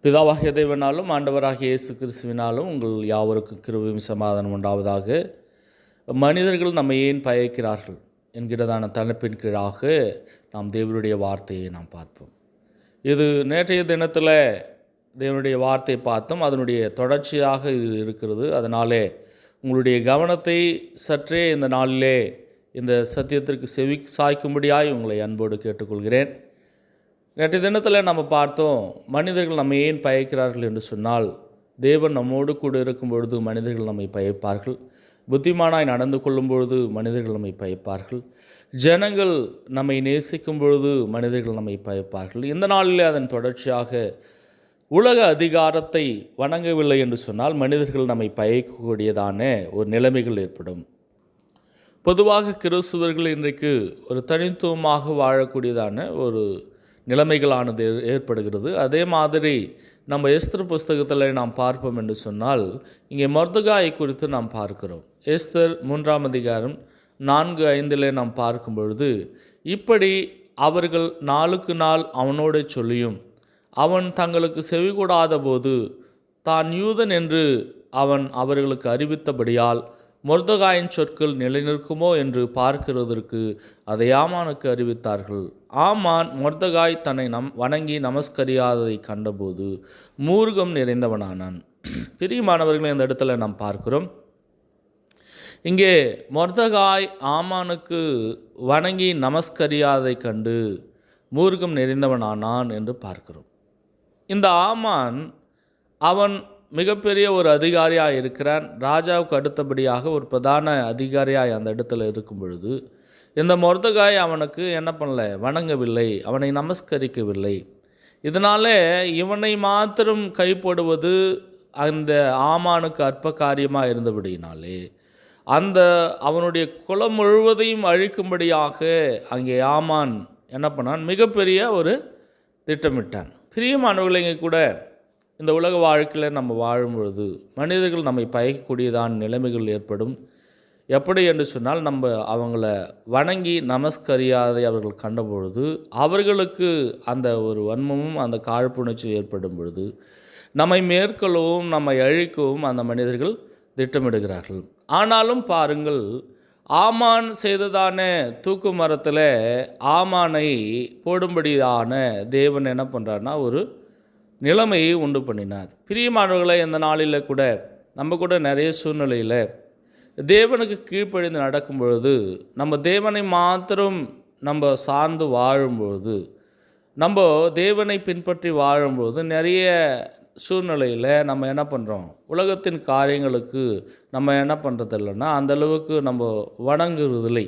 பிதாவாகிய தேவனாலும் ஆண்டவராகிய இயேசு கிறிஸ்துவினாலும் உங்கள் யாவருக்கும் கிருபையும் சமாதானம் உண்டாவதாக. மனிதர்கள் நம்மை ஏன் பயக்கிறார்கள் என்கிறதான தலைப்பின் கீழாக நாம் தேவனுடைய வார்த்தையை நாம் பார்ப்போம். இது நேற்றைய தினத்தில் தேவனுடைய வார்த்தையை பார்த்தோம். அதனுடைய தொடர்ச்சியாக இது இருக்கிறது. அதனாலே உங்களுடைய கவனத்தை சற்றே இந்த நாளிலே இந்த சத்தியத்திற்கு செவி சாய்க்கும்படியாய் உங்களை அன்போடு கேட்டுக்கொள்கிறேன். நேற்றைய தினத்தில் நம்ம பார்த்தோம், மனிதர்கள் நம்ம ஏன் பயக்கிறார்கள் என்று சொன்னால், தேவன் நம்மோடு கூட இருக்கும் பொழுது மனிதர்கள் நம்மை பயப்பார்கள். புத்திமானாய் நடந்து கொள்ளும் பொழுது மனிதர்கள் நம்மை பயப்பார்கள். ஜனங்கள் நம்மை நேசிக்கும் பொழுது மனிதர்கள் நம்மை பயப்பார்கள். இந்த நாளில் அதன் தொடர்ச்சியாக உலக அதிகாரத்தை வணங்கவில்லை என்று சொன்னால் மனிதர்கள் நம்மை பயக்கக்கூடியதான ஒரு நிலைமைகள் ஏற்படும். பொதுவாக கிறிஸ்துவர்கள் இன்றைக்கு ஒரு தனித்துவமாக வாழக்கூடியதான ஒரு நிலைமைகளானது ஏற்படுகிறது. அதே மாதிரி நம்ம எஸ்தர் புஸ்தகத்தில் நாம் பார்ப்போம் என்று சொன்னால், இங்கே மொர்தெகாயை குறித்து நாம் பார்க்கிறோம். எஸ்தர் 3ஆம் அதிகாரம் 4-5 நாம் பார்க்கும் பொழுது, இப்படி அவர்கள் நாளுக்கு நாள் அவனோடு சொல்லியும் அவன் தங்களுக்கு செவிகூடாத போது தான் யூதன் என்று அவன் அவர்களுக்கு அறிவித்தபடியால் மொர்தெகாயின் சொற்கள் நிலைநிற்குமோ என்று பார்க்கிறதற்கு அதை ஆமானுக்கு அறிவித்தார்கள். ஆமான் மொர்தெகாய் தன்னை வணங்கி நமஸ்கரியாததை கண்டபோது மூர்க்கம் நிறைந்தவனானான். பிரியமானவர்களை இந்த இடத்துல நாம் பார்க்கிறோம், இங்கே மொர்தெகாய் ஆமானுக்கு வணங்கி நமஸ்கரியாததை கண்டு மூர்க்கம் நிறைந்தவனானான் என்று பார்க்கிறோம். இந்த ஆமான் அவன் மிகப்பெரிய ஒரு அதிகாரியாக இருக்கிறான். ராஜாவுக்கு அடுத்தபடியாக ஒரு பிரதான அதிகாரியாக அந்த இடத்துல இருக்கும் பொழுது இந்த மொர்தெகாய் அவனுக்கு என்ன பண்ணல, வணங்கவில்லை, அவனை நமஸ்கரிக்கவில்லை. இதனாலே இவனை மாத்திரம் கைப்போடுவது அந்த ஆமானுக்கு அற்ப காரியமாக இருந்தபடியினாலே அந்த அவனுடைய குலம் முழுவதையும் அழிக்கும்படியாக அங்கே ஆமான் என்ன பண்ணான், மிகப்பெரிய ஒரு திட்டமிட்டான். பிரியமானவர்களை, இங்கே கூட இந்த உலக வாழ்க்கையில் நம்ம வாழும் பொழுது மனிதர்கள் நம்மை பயக்கக்கூடியதான நிலைமைகள் ஏற்படும். எப்படி என்று சொன்னால், நம்ம அவங்கள வணங்கி நமஸ்கரியாதை அவர்கள் கண்டபொழுது அவர்களுக்கு அந்த ஒரு வன்மமும் அந்த காழ்ப்புணர்ச்சி ஏற்படும் பொழுது நம்மை மேற்கொள்ளவும் நம்மை அழிக்கவும் அந்த மனிதர்கள் திட்டமிடுகிறார்கள். ஆனாலும் பாருங்கள், ஆமான் செய்ததான தூக்கு மரத்தில் ஆமானை போடும்படியான தேவன் என்ன பண்ணுறாருன்னா ஒரு நிலைமையை உண்டு பண்ணினார். பிரியமானவர்களை, இந்த நாளில் கூட நம்ம கூட நிறைய சூழ்நிலையில் தேவனுக்கு கீழ்ப்படிந்து நடக்கும் பொழுது, நம்ம தேவனை மாத்திரம் நம்ம சார்ந்து வாழும்பொழுது, நம்ம தேவனை பின்பற்றி வாழும்பொழுது நிறைய சூழ்நிலையில் நம்ம என்ன பண்ணுறோம், உலகத்தின் காரியங்களுக்கு நம்ம என்ன பண்ணுறது இல்லைன்னா அந்தளவுக்கு நம்ம வணங்குறதில்லை.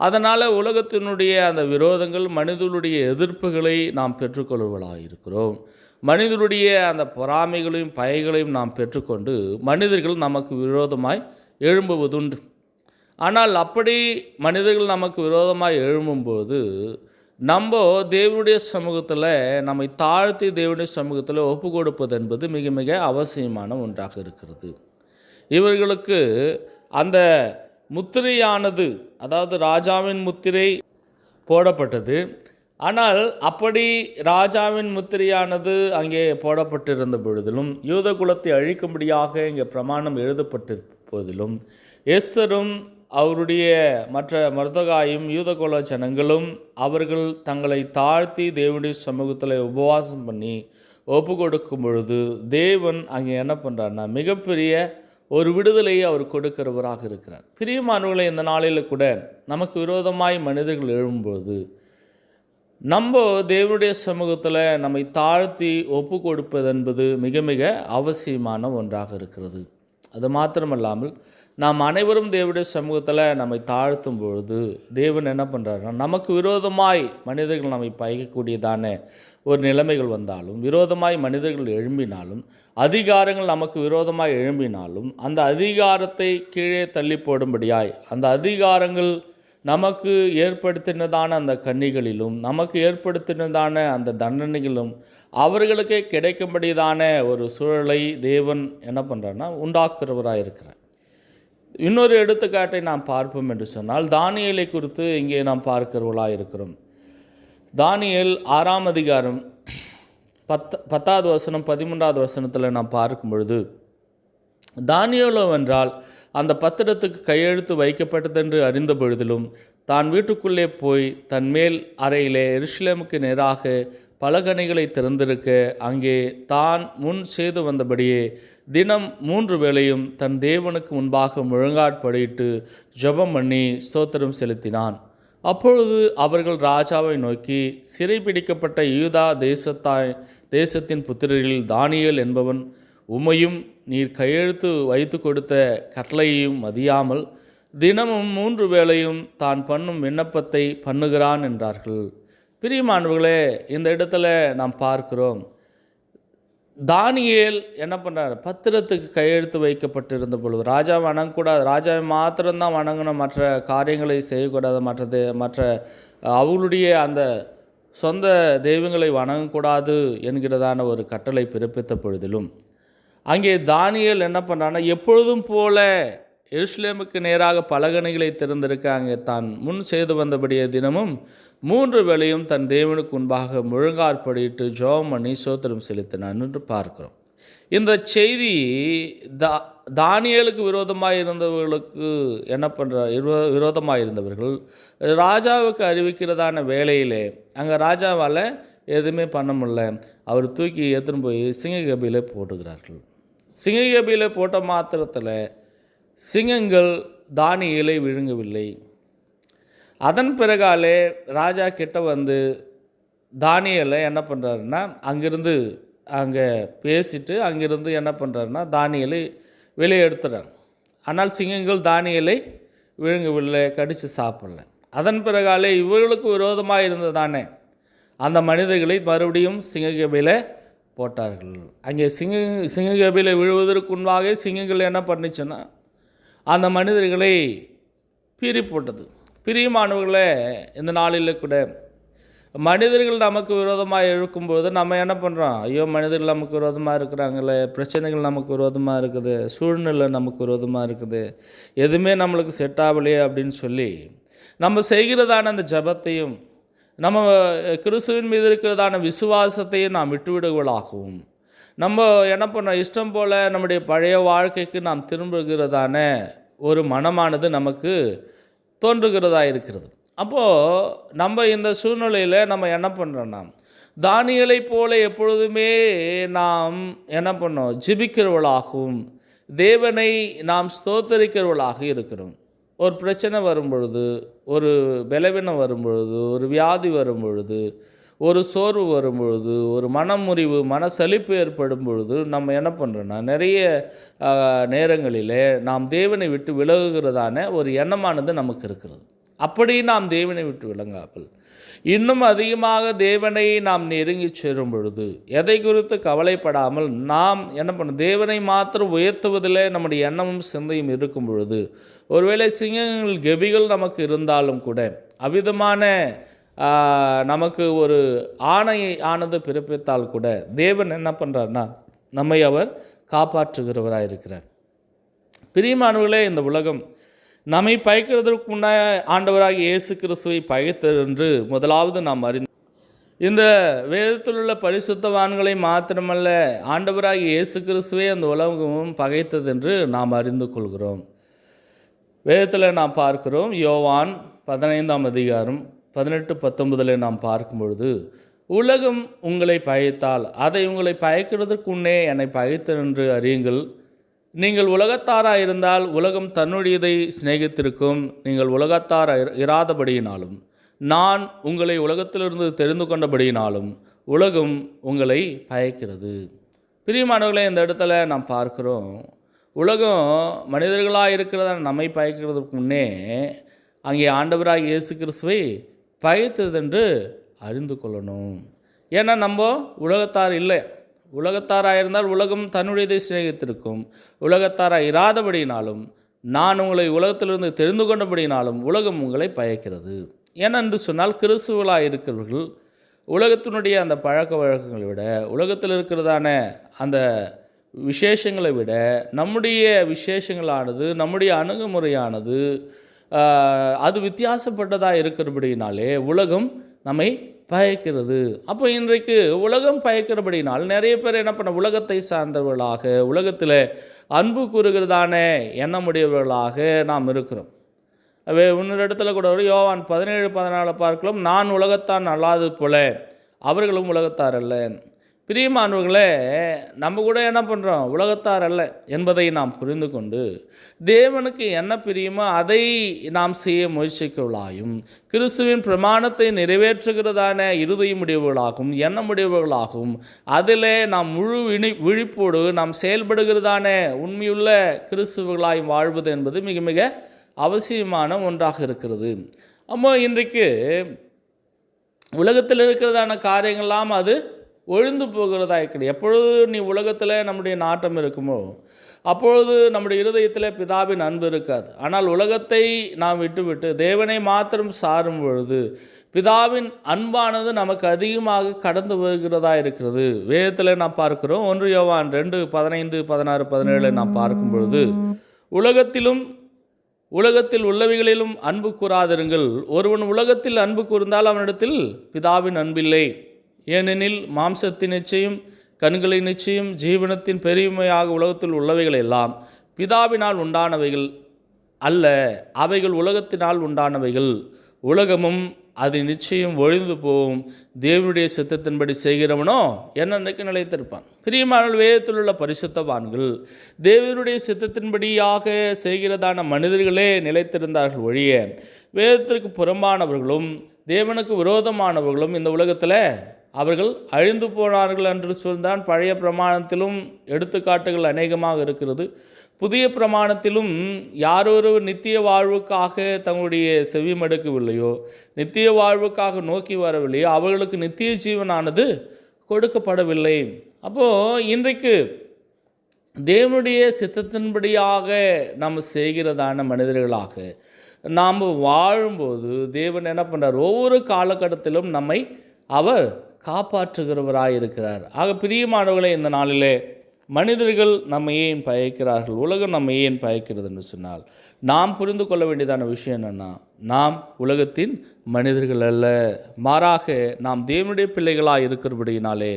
அதனால் உலகத்தினுடைய அந்த விரோதங்கள், மனிதனுடைய எதிர்ப்புகளை நாம் பெற்றுக்கொள்வதாக இருக்கிறோம். மனிதனுடைய அந்த பொறாமைகளையும் பயங்களையும் நாம் பெற்றுக்கொண்டு மனிதர்கள் நமக்கு விரோதமாய் எழும்புவதுண்டு. ஆனால் அப்படி மனிதர்கள் நமக்கு விரோதமாய் எழும்பும்போது நம்ம தேவனுடைய சமூகத்தில் நம்மை தாழ்த்தி தேவனுடைய சமூகத்தில் ஒப்பு கொடுப்பது என்பது மிக மிக அவசியமான ஒன்றாக இருக்கிறது. இவர்களுக்கு அந்த முத்திரையானது, அதாவது ராஜாவின் முத்திரை போடப்பட்டது. ஆனால் அப்படி ராஜாவின் முத்திரையானது அங்கே போடப்பட்டிருந்த பொழுதிலும், யூத குலத்தை அழிக்கும்படியாக இங்கே பிரமாணம் எழுதப்பட்ட போதிலும், எஸ்தரும் அவருடைய மற்ற மொர்தெகாயும் யூத குல ஜனங்களும் அவர்கள் தங்களை தாழ்த்தி தேவனுடைய சமூகத்தில் உபவாசம் பண்ணி ஒப்பு கொடுக்கும் பொழுது தேவன் அங்கே என்ன பண்ணுறாருன்னா மிகப்பெரிய ஒரு விடுதலையை அவர் கொடுக்கிறவராக இருக்கிறார். பிரியமானவர்களை, இந்த நாளில் கூட நமக்கு விரோதமாய் மனிதர்கள் எழும்பொழுது நம்ம தேவனுடைய சமூகத்தில் நம்மை தாழ்த்தி ஒப்பு கொடுப்பது என்பது மிக மிக அவசியமான ஒன்றாக இருக்கிறது. அது மாத்திரமல்லாமல் நாம் அனைவரும் தேவனுடைய சமூகத்தில் நம்மை தாழ்த்தும் பொழுது தேவன் என்ன பண்ணுறாருன்னா, நமக்கு விரோதமாய் மனிதர்கள் நம்மை பயக்கக்கூடியதான ஒரு நிலைமைகள் வந்தாலும், விரோதமாய் மனிதர்கள் எழும்பினாலும், அதிகாரங்கள் நமக்கு விரோதமாய் எழும்பினாலும் அந்த அதிகாரத்தை கீழே தள்ளி போடும்படியாய் அந்த அதிகாரங்கள் நமக்கு ஏற்படுத்தினதான அந்த கண்ணிகளிலும் நமக்கு ஏற்படுத்தினதான அந்த தண்டனைகளும் அவர்களுக்கே கிடைக்கும்படியதான ஒரு சூழலை தேவன் என்ன பண்ணுறாருன்னா உண்டாக்குறவராக இருக்கிறார். இன்னொரு எடுத்துக்காட்டை நாம் பார்ப்போம் என்று சொன்னால், தானியேலை குறித்து இங்கே நாம் பார்க்கிறவர்களாக இருக்கிறோம். தானியேல் 6ஆம் அதிகாரம் 10வது வசனம் 13வது வசனத்தில் நாம் பார்க்கும் பொழுது, தானியேலோ வென்றால் அந்த பத்திரத்துக்கு கையெழுத்து வைக்கப்பட்டதென்று அறிந்த பொழுதிலும் தான் வீட்டுக்குள்ளே போய் தன் மேல் அறையிலே எருசலேமுக்கு நேராக பலகணிகளை திறந்திருக்க அங்கே தான் முன் செய்து வந்தபடியே தினம் 3 வேளையும் தன் தேவனுக்கு முன்பாக முழங்காற்படியிட்டு ஜெபம் பண்ணி ஸ்தோத்திரம் செலுத்தினான். அப்பொழுது அவர்கள் ராஜாவை நோக்கி, சிறைபிடிக்கப்பட்ட யூதா தேசத்தின் புத்திரரில் தானியேல் என்பவன் உம்மையும் நீர் கையெழுத்து வைத்து கொடுத்த கட்டளையையும் மதியாமல் தினமும் 3 வேளையும் தான் பண்ணும் விண்ணப்பத்தை பண்ணுகிறான் என்றார்கள். பிரியமானவர்களே, இந்த இடத்துல நாம் பார்க்கிறோம், தானியேல் என்ன பண்ணுறார்? பத்திரத்துக்கு கையெழுத்து வைக்கப்பட்டிருந்த பொழுது ராஜா வணங்கக்கூடாது, ராஜாவை மாத்திரம்தான் வணங்கணும், மற்ற காரியங்களை செய்யக்கூடாது, மற்ற அவர்களுடைய அந்த சொந்த தெய்வங்களை வணங்கக்கூடாது என்கிறதான ஒரு கட்டளை பிறப்பித்த பொழுதிலும் அங்கே தானியேல் என்ன பண்ணுறான்னா, எப்பொழுதும் போல எருசலேமுக்கு நேராக பலகணிகளை திறந்திருக்க அங்கே தான் முன் செய்து வந்தபடியே தினமும் 3 வேளையும் தன் தேவனுக்கு முன்பாக முழங்காற்படியிட்டு ஜெபம் பண்ணி ஸ்தோத்திரம் செலுத்தினான் என்று பார்க்கிறோம். இந்த செய்தி தானியேலுக்கு விரோதமாக இருந்தவர்களுக்கு என்ன விரோதமாக இருந்தவர்கள் ராஜாவுக்கு அறிவிக்கிறதான வேளையிலே அங்கே ராஜாவால் எதுவுமே பண்ண முடியல. அவர் தூக்கி எடுத்துன்னு போய் சிங்ககபியில் போட்டுக்கிறார்கள். சிங்ககபியில் போட்ட மாத்திரத்தில் சிங்கங்கள் தானியேலை விழுங்கவில்லை. அதன் பிறகாலே ராஜா கிட்ட வந்து தானியேலை என்ன பண்ணுறாருன்னா, அங்கே பேசிட்டு அங்கிருந்து என்ன பண்ணுறாருன்னா தானியேலை வெளியே எடுத்துறாங்க. ஆனால் சிங்கங்கள் தானியேலை விழுங்கவில்லை, கடித்து சாப்பிடல. அதன் பிறகாலே இவர்களுக்கு விரோதமாக இருந்ததானே அந்த மனிதர்களை மறுபடியும் சிங்ககபியில் போட்டார்கள். அங்கே சிங்ககபியில் விழுவதற்கு முன்பாக சிங்கங்கள் என்ன பண்ணிச்சுன்னா அந்த மனிதர்களை பீறி போட்டது. பிரியமானவர்களே, இந்த நாளில் கூட மனிதர்கள் நமக்கு விரோதமாக இருக்கும்போது நம்ம என்ன பண்ணுறோம்? ஐயோ, மனிதர்கள் நமக்கு விரோதமாக இருக்கிறாங்களே, பிரச்சனைகள் நமக்கு விரோதமாக இருக்குது, சூழ்நிலை நமக்கு விரோதமாக இருக்குது, எதுவுமே நம்மளுக்கு செட் ஆகலையே அப்படின்னு சொல்லி நம்ம செய்கிறதான அந்த ஜபத்தையும் நம்ம கிறிஸ்துவின் மீது இருக்கிறதான விசுவாசத்தையும் நாம் விட்டுவிடுவதாகவும் நம்ம என்ன பண்ணோம், இஷ்டம் போல் நம்முடைய பழைய வாழ்க்கைக்கு நாம் திரும்புகிறதான ஒரு மனமானது நமக்கு தோன்றுகிறதா இருக்கிறது. அப்போது நம்ம இந்த சூழ்நிலையில் நம்ம என்ன பண்ணுறோன்னா, தானியேலை போல எப்பொழுதுமே நாம் என்ன பண்ணோம், ஜெபிக்கிறவர்களாகவும் தேவனை நாம் ஸ்தோத்தரிக்கிறவர்களாக இருக்கிறோம். ஒரு பிரச்சனை வரும்பொழுது, ஒரு பலவீனம் வரும்பொழுது, ஒரு வியாதி வரும்பொழுது, ஒரு சோர்வு வரும்பொழுது, ஒரு மனமுறிவு மனசலிப்பு ஏற்படும் பொழுது நம்ம என்ன பண்ணுறோன்னா, நிறைய நேரங்களிலே நாம் தேவனை விட்டு விலகுகிறதான ஒரு எண்ணமானது நமக்கு இருக்கிறது. அப்படி நாம் தேவனை விட்டு விளங்காமல் இன்னும் அதிகமாக தேவனை நாம் நெருங்கி சேரும் பொழுது எதை குறித்து கவலைப்படாமல் நாம் என்ன பண்ண, தேவனை மாத்திரம் உயர்த்துவதில் நம்முடைய எண்ணமும் சிந்தையும் இருக்கும் பொழுது, ஒருவேளை சிங்கங்கள் கெபிகள் நமக்கு இருந்தாலும் கூட அவ்விதமான நமக்கு ஒரு ஆனது பிறப்பித்தால் கூட தேவன் என்ன பண்ணுறாருன்னா நம்மை அவர் காப்பாற்றுகிறவராக இருக்கிறார். பிரியமானவர்களே, இந்த உலகம் நம்மை பயக்கிறதற்கு முன்னே ஆண்டவராக இயேசு கிறிஸ்துவை பயத்தர் என்று முதலாவது நாம் இந்த வேதத்தில் உள்ள பரிசுத்தவான்களை மாத்திரமல்ல, ஆண்டவராக இயேசு கிறிஸ்துவே அந்த உலகமும் பகைத்தது என்று நாம் அறிந்து கொள்கிறோம். வேதத்தில் நாம் பார்க்கிறோம், யோவான் 15ஆம் அதிகாரம் 18-19 நாம் பார்க்கும் பொழுது, உலகம் உங்களை பகைத்தால் அதை உங்களை பயக்கிறதற்கு முன்னே என்னை பகைத்தர் என்று அறியுங்கள். நீங்கள் உலகத்தாராக இருந்தால் உலகம் தன்னுடையதை சிநேகித்திருக்கும். நீங்கள் உலகத்தாராக இராதபடியினாலும் நான் உங்களை உலகத்திலிருந்து தெரிந்து கொண்டபடியினாலும் உலகம் உங்களை பயக்கிறது. பிரியமானவர்களே, இந்த இடத்துல நாம் பார்க்கிறோம், உலகம் மனிதர்களாக இருக்கிறதா நம்மை பயக்கிறதுக்கு முன்னே அங்கே ஆண்டவராக இயேசு கிறிஸ்துவை பயத்தது என்று அறிந்து கொள்ளணும். ஏன்னா நம்ம உலகத்தார் இல்லை. உலகத்தாராக இருந்தால் உலகம் தன்னுடையதை சிநேகித்திருக்கும். உலகத்தாராக இராதபடியினாலும் நான் உங்களை உலகத்திலிருந்து தெரிந்து கொண்டபடியினாலும் உலகம் உங்களை பயக்கிறது. ஏனென்று சொன்னால், கிறிஸ்துவர்களாக இருக்கிறவர்கள் உலகத்தினுடைய அந்த பழக்க வழக்கங்களை விட, உலகத்தில் இருக்கிறதான அந்த விசேஷங்களை விட நம்முடைய விசேஷங்களானது, நம்முடைய அணுகுமுறையானது அது வித்தியாசப்பட்டதாக இருக்கிறபடினாலே உலகம் நம்மை பயக்கிறது. அப்போ இன்றைக்கு உலகம் பயக்கிறபடினால் நிறைய பேர் என்ன பண்ண, உலகத்தை சார்ந்தவர்களாக, உலகத்தில் அன்பு கூறுகிறதான எண்ணமுடையவர்களாக நாம் இருக்கிறோம். இன்னொரு இடத்துல கூட ஒரு யோவான் 17:14 பார்க்கலாம், நான் உலகத்தான் அல்லாதது போல அவர்களும் உலகத்தார் அல்ல. பிரியமானவர்களே, நம்ம கூட என்ன பண்ணுறோம், உலகத்தார் அல்ல என்பதை நாம் புரிந்து கொண்டு தேவனுக்கு என்ன பிரியுமோ அதை நாம் செய்ய முயற்சிக்கலாயும், கிறிஸ்துவின் பிரமாணத்தை நிறைவேற்றுகிறதான இருதயமுடையவர்களாகவும் எண்ணமுடையவர்களாகவும் அதிலே நாம் முழு விழிப்போடு நாம் செயல்படுகிறதான உண்மையுள்ள கிறிஸ்துவர்களாய் வாழ்வது என்பது மிக மிக அவசியமான ஒன்றாக இருக்கிறது. அப்போ இன்றைக்கு உலகத்தில் இருக்கிறதான காரியங்கள்லாம் அது ஒழிந்து போகிறதா இருக்கிறது. எப்பொழுது நீ உலகத்தில் நம்முடைய நாட்டம் இருக்குமோ அப்பொழுது நம்முடைய இருதயத்தில் பிதாவின் அன்பு இருக்காது. ஆனால் உலகத்தை நாம் விட்டுவிட்டு தேவனை மாத்திரம் சாரும் பொழுது பிதாவின் அன்பானது நமக்கு அதிகமாக கடந்து வருகிறதா இருக்கிறது. வேதத்தில் நாம் பார்க்கிறோம், 1 யோவான் 2:15, 16, 17 நாம் பார்க்கும் பொழுது, உலகத்தில் உள்ளவைகளிலும் அன்பு கூறாதிருங்கள். ஒருவன் உலகத்தில் அன்பு கூர்ந்தால் அவனிடத்தில் பிதாவின் அன்பில்லை. ஏனெனில் மாம்சத்தின் நிச்சயம், கண்களின் நிச்சயம், ஜீவனத்தின் பெருமையாக உலகத்தில் உள்ளவைகள் எல்லாம் பிதாவினால் உண்டானவைகள் அல்ல, அவைகள் உலகத்தினால் உண்டானவைகள். உலகமும் அது நிச்சயம் ஒழிந்து போகும், தேவனுடைய சித்தத்தின்படி செய்கிறவனோ என்னென்னைக்கு நிலைத்திருப்பான். பிரியமான வேதத்தில் உள்ள பரிசுத்தவான்கள் தேவனுடைய சித்தத்தின்படியாக செய்கிறதான மனிதர்களே நிலைத்திருந்தார்கள் ஒழிய, வேதத்திற்கு புறம்பானவர்களும் தேவனுக்கு விரோதமானவர்களும் இந்த உலகத்தில் அவர்கள் அழிந்து போனார்கள் என்று சொல்தான். பழைய பிரமாணத்திலும் எடுத்துக்காட்டுகள் அநேகமாக இருக்கிறது. புதிய பிரமாணத்திலும் யாரொரு நித்திய வாழ்வுக்காக தங்களுடைய செவி மடுக்கவில்லையோ, நித்திய வாழ்வுக்காக நோக்கி வரவில்லையோ, அவர்களுக்கு நித்திய ஜீவனானது கொடுக்கப்படவில்லை. அப்போது இன்றைக்கு தேவனுடைய சித்தத்தின்படியாக நாம் செய்கிறதான மனிதர்களாக நாம் வாழும்போது தேவன் என்ன பண்ணுறார், ஒவ்வொரு காலகட்டத்திலும் நம்மை அவர் காப்பாற்றுகிறவராயிருக்கிறார். ஆக பிரியமானவர்களே, இந்த நாளிலே மனிதர்கள் நம்மை ஏன் பயக்கிறார்கள், உலகம் நம்மை ஏன் பயக்கிறது என்று சொன்னால், நாம் புரிந்து கொள்ள வேண்டியதான விஷயம் என்னென்னா, நாம் உலகத்தின் மனிதர்கள் அல்ல, மாறாக நாம் தேவனுடைய பிள்ளைகளாக இருக்கிறபடியினாலே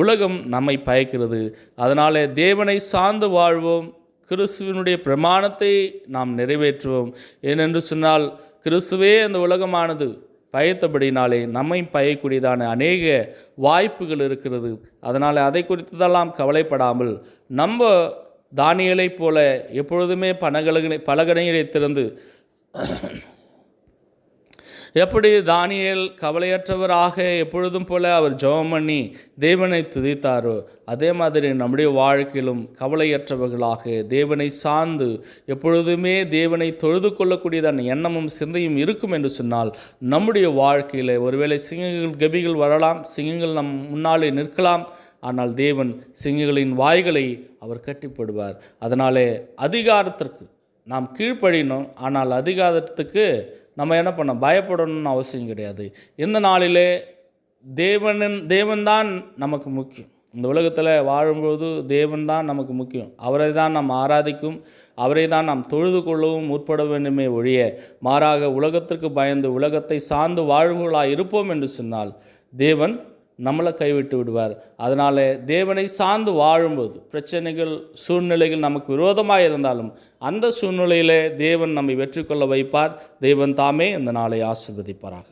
உலகம் நம்மை பயக்கிறது. அதனாலே தேவனை சார்ந்து வாழ்வோம், கிறிஸ்துவனுடைய பிரமாணத்தை நாம் நிறைவேற்றுவோம். ஏனென்று சொன்னால் கிறிஸ்துவே அந்த உலகமானது பயத்தபடினாலே நம்மை பயக்கூடியதான அநேக வாய்ப்புகள் இருக்கிறது. அதனால் அதை குறித்ததெல்லாம் கவலைப்படாமல் நம்ம தானியேலைப் போல எப்பொழுதுமே பலகணிகளை திறந்து, எப்படி தானியேல் கவலையற்றவராக எப்பொழுதும் போல அவர் ஜெபம் பண்ணி தேவனை துதித்தாரோ, அதே மாதிரி நம்முடைய வாழ்க்கையிலும் கவலையற்றவர்களாக தேவனை சார்ந்து எப்பொழுதுமே தேவனை தொழுது கொள்ளக்கூடியதான எண்ணமும் சிந்தையும் இருக்கும் என்று சொன்னால், நம்முடைய வாழ்க்கையில் ஒருவேளை சிங்கங்கள் கபிகள் வரலாம், சிங்கங்கள் நம் முன்னாலே நிற்கலாம், ஆனால் தேவன் சிங்கங்களின் வாய்களை அவர் கட்டிப்படுவார். அதனாலே அதிகாரத்திற்கு நாம் கீழ்ப்படினோம், ஆனால் அதிகாரத்துக்கு நம்ம என்ன பண்ணோம், பயப்படணும்னு அவசியம் கிடையாது. இந்த நாளிலே தேவன்தான் நமக்கு முக்கியம். இந்த உலகத்தில் வாழும்போது தேவன்தான் நமக்கு முக்கியம். அவரை தான் நாம் ஆராதிக்கும், அவரை தான் நாம் தொழுது கொள்ளவும் முற்பட வேண்டுமே ஒழிய, மாறாக உலகத்திற்கு பயந்து உலகத்தை சார்ந்து வாழ்வுகளாக இருப்போம் என்று சொன்னால் தேவன் நம்மளை கைவிட்டு விடுவார். அதனால் தேவனை சார்ந்து வாழும்போது பிரச்சனைகள், சூழ்நிலைகள் நமக்கு விரோதமாக இருந்தாலும் அந்த சூழ்நிலையில் தேவன் நம்மை வெற்றி கொள்ள வைப்பார். தேவன் தாமே இந்த நாளை ஆசீர்வதிப்பாராக.